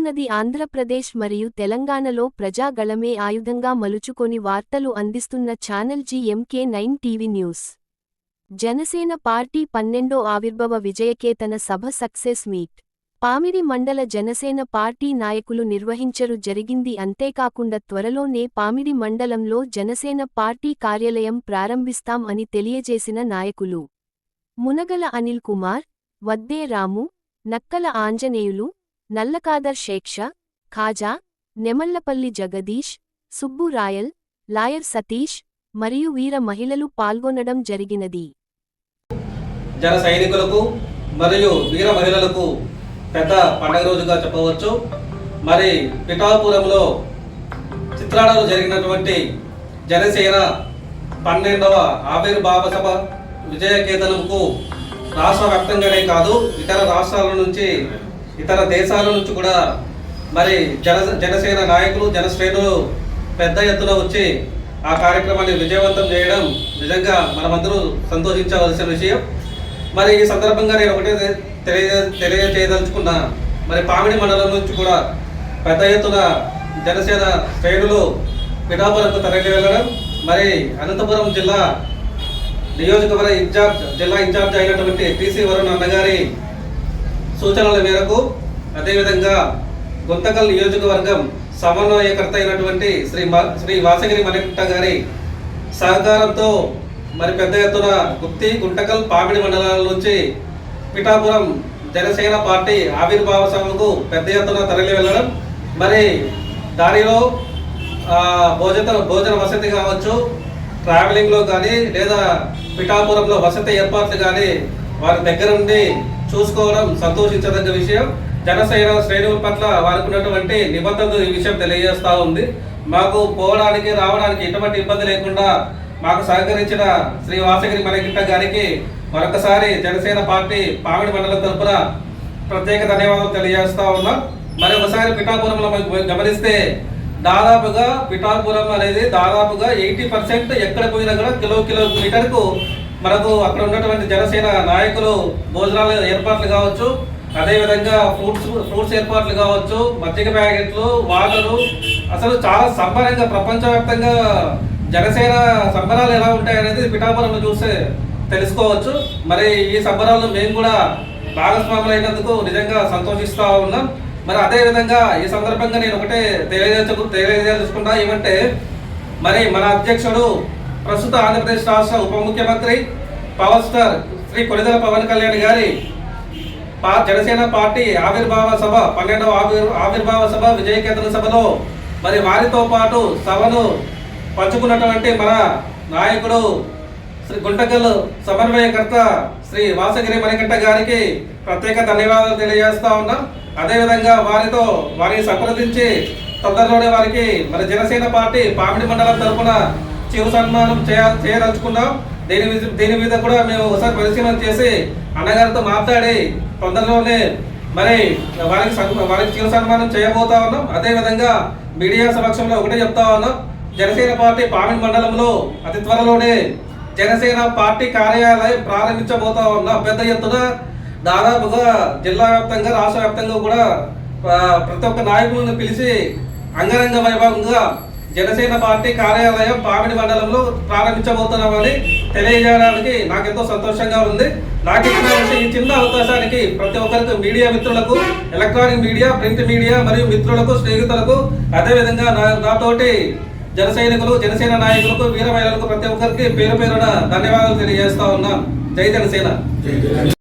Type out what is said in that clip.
వస్తున్నది ఆంధ్రప్రదేశ్ మరియు తెలంగాణలో ప్రజా గళమే ఆయుధంగా మలుచుకొని వార్తలు అందిస్తున్న channel GMK9 TV news. Janasena party 12వ ఆవిర్భవ విజయకేతన సభ సక్సెస్ మీట్ పామిడి మండల జనసేన పార్టీ నాయకులు నిర్వహించరు జరిగింది. అంతేకాకుండా త్వరలోనే పామిడి మండలంలో జనసేన పార్టీ కార్యాలయం ప్రారంభిస్తాం అని తెలియజేసిన నాయకులు మునగల అనిల్ కుమార్, వద్దే రాము, నక్కల ఆంజనేయులు, నల్లకాదర్ షేక్ష, ఖాజా, నెమళ్లపల్లి జగదీష్, సుబ్బు రాయల్, లాయర్ సతీష్ మరియు వీర మహిళలు పాల్గొనడం జరిగినది. జన సైనికులకు మరియు వీర మహిళలకు పెద్ద పండుగ రోజుగా చెప్పవచ్చు. మరి పిఠాపురంలో చిత్రాలలో జరిగినటువంటి జనసేన 12వ ఆవిర్భావ సభ విజయకేతనంకు రాష్ట్ర వ్యాప్తంగానే కాదు, ఇతర రాష్ట్రాల నుంచి, ఇతర దేశాల నుంచి కూడా మరి జనసేన నాయకులు, జనశ్రేణులు పెద్ద ఎత్తున వచ్చి ఆ కార్యక్రమాన్ని విజయవంతం చేయడం నిజంగా మనమందరూ సంతోషించవలసిన విషయం. మరి ఈ సందర్భంగా నేను ఒకటే తెలియజేయదలుచుకున్న, మరి పామిడి మండలం నుంచి కూడా పెద్ద ఎత్తున జనసేన శ్రేణులు పిఠాపురంకు తరలి వెళ్ళడం, మరి అనంతపురం జిల్లా నియోజకవర్గ జిల్లా ఇన్ఛార్జ్ అయినటువంటి టీసీ వరుణ్ అన్నగారి సూచనల మేరకు, అదేవిధంగా గుంతకల్ నియోజకవర్గం సమన్వయకర్త అయినటువంటి శ్రీ వాసగిరి మణికంఠ గారి సహకారంతో మరి పెద్ద ఎత్తున గుత్తి, గుంటకల్, పామిడి మండలాల నుంచి పిఠాపురం జనసేన పార్టీ ఆవిర్భావ సభకు పెద్ద ఎత్తున తరలి వెళ్ళడం, మరి దానిలో భోజన వసతి కావచ్చు, ట్రావెలింగ్లో కానీ లేదా పిఠాపురంలో వసతి ఏర్పాట్లు కానీ వారి దగ్గర నుండి చూసుకోవడం సంతోషించదగ్గ విషయం. జనసేన శ్రేణుల పట్ల వారికి ఉన్నటువంటి నిబద్ధతలు ఈ విషయం తెలియజేస్తూ ఉంది. మాకు పోవడానికి రావడానికి ఎటువంటి ఇబ్బంది లేకుండా మాకు సహకరించిన శ్రీ వాసగిరి మణికంఠ గారికి మరొకసారి జనసేన పార్టీ పామిడి మండలం తరఫున ప్రత్యేక ధన్యవాదాలు తెలియజేస్తా ఉన్నాం. మరి ఒకసారి పిఠాపురంలో గమనిస్తే దాదాపుగా పిఠాపురం అనేది దాదాపుగా 80% ఎక్కడ పోయినా కూడా కిలోమీటర్కు మనకు అక్కడ ఉన్నటువంటి జనసేన నాయకులు భోజనాల ఏర్పాట్లు కావచ్చు, అదేవిధంగా ఫ్రూట్స్ ఏర్పాట్లు కావచ్చు, మజ్జిగ ప్యాకెట్లు, వాటరు, అసలు చాలా సంబరంగా ప్రపంచవ్యాప్తంగా జనసేన సంబరాలు ఎలా ఉంటాయనేది పిఠాపురంలో చూస్తే తెలుసుకోవచ్చు. మరి ఈ సంబరాల్లో మేము కూడా భాగస్వాములైనందుకు నిజంగా సంతోషిస్తూ ఉన్నాం. మరి అదేవిధంగా ఈ సందర్భంగా నేను ఒకటే తెలియజేసుకున్నా ఏమంటే, మరి మన అధ్యక్షుడు ప్రస్తుత ఆంధ్రప్రదేశ్ రాష్ట్ర ఉప ముఖ్యమంత్రి పవర్ స్టార్ శ్రీ కొణిదెల పవన్ కళ్యాణ్ గారి జనసేన పార్టీ ఆవిర్భావ సభ 12వ ఆవిర్భావ సభ విజయకేతన సభలో మరి వారితో పాటు సభను పంచుకున్నటువంటి మన నాయకుడు శ్రీ గుంటకల్ సమన్వయకర్త శ్రీ వాసగిరి మణికంఠ గారికి ప్రత్యేక ధన్యవాదాలు తెలియజేస్తా ఉన్నాం. అదేవిధంగా వారిని సంప్రదించి తొందరలోనే వారికి మరి జనసేన పార్టీ పామిడి మండలం తరఫున చిరు సన్మానం చేయదలుచుకున్నాం. దీని మీద కూడా మేము ఒకసారి పరిశీలన చేసి అన్నగారితో మాట్లాడి తొందరలోనే మరి వారికి చిరు సన్మానం చేయబోతా ఉన్నాం. అదేవిధంగా మీడియా సమక్షంలో ఒకటే చెప్తా ఉన్నాం, జనసేన పార్టీ పామిడి మండలంలో అతి త్వరలోనే జనసేన పార్టీ కార్యాలయం ప్రారంభించబోతా ఉన్నాం. పెద్ద ఎత్తున దాదాపుగా జిల్లా వ్యాప్తంగా, రాష్ట్ర వ్యాప్తంగా కూడా ప్రతి ఒక్క నాయకులను పిలిచి అంగరంగ వైభవంగా జనసేన పార్టీ కార్యాలయం పామిడి మండలంలో ప్రారంభించబోతున్నామని తెలియజేయడానికి నాకెంతో సంతోషంగా ఉంది. నాకు ఇచ్చిన ఈ చిన్న అవకాశానికి ప్రతి ఒక్కరికి, మీడియా మిత్రులకు, ఎలక్ట్రానిక్ మీడియా, ప్రింట్ మీడియా మరియు మిత్రులకు, స్నేహితులకు, అదేవిధంగా నాతోటి జన సైనికులు, జనసేన నాయకులకు, వీర మహిళలకు ప్రతి ఒక్కరికి పేరు పేరున ధన్యవాదాలు తెలియజేస్తా ఉన్నాం. జై జనసేన.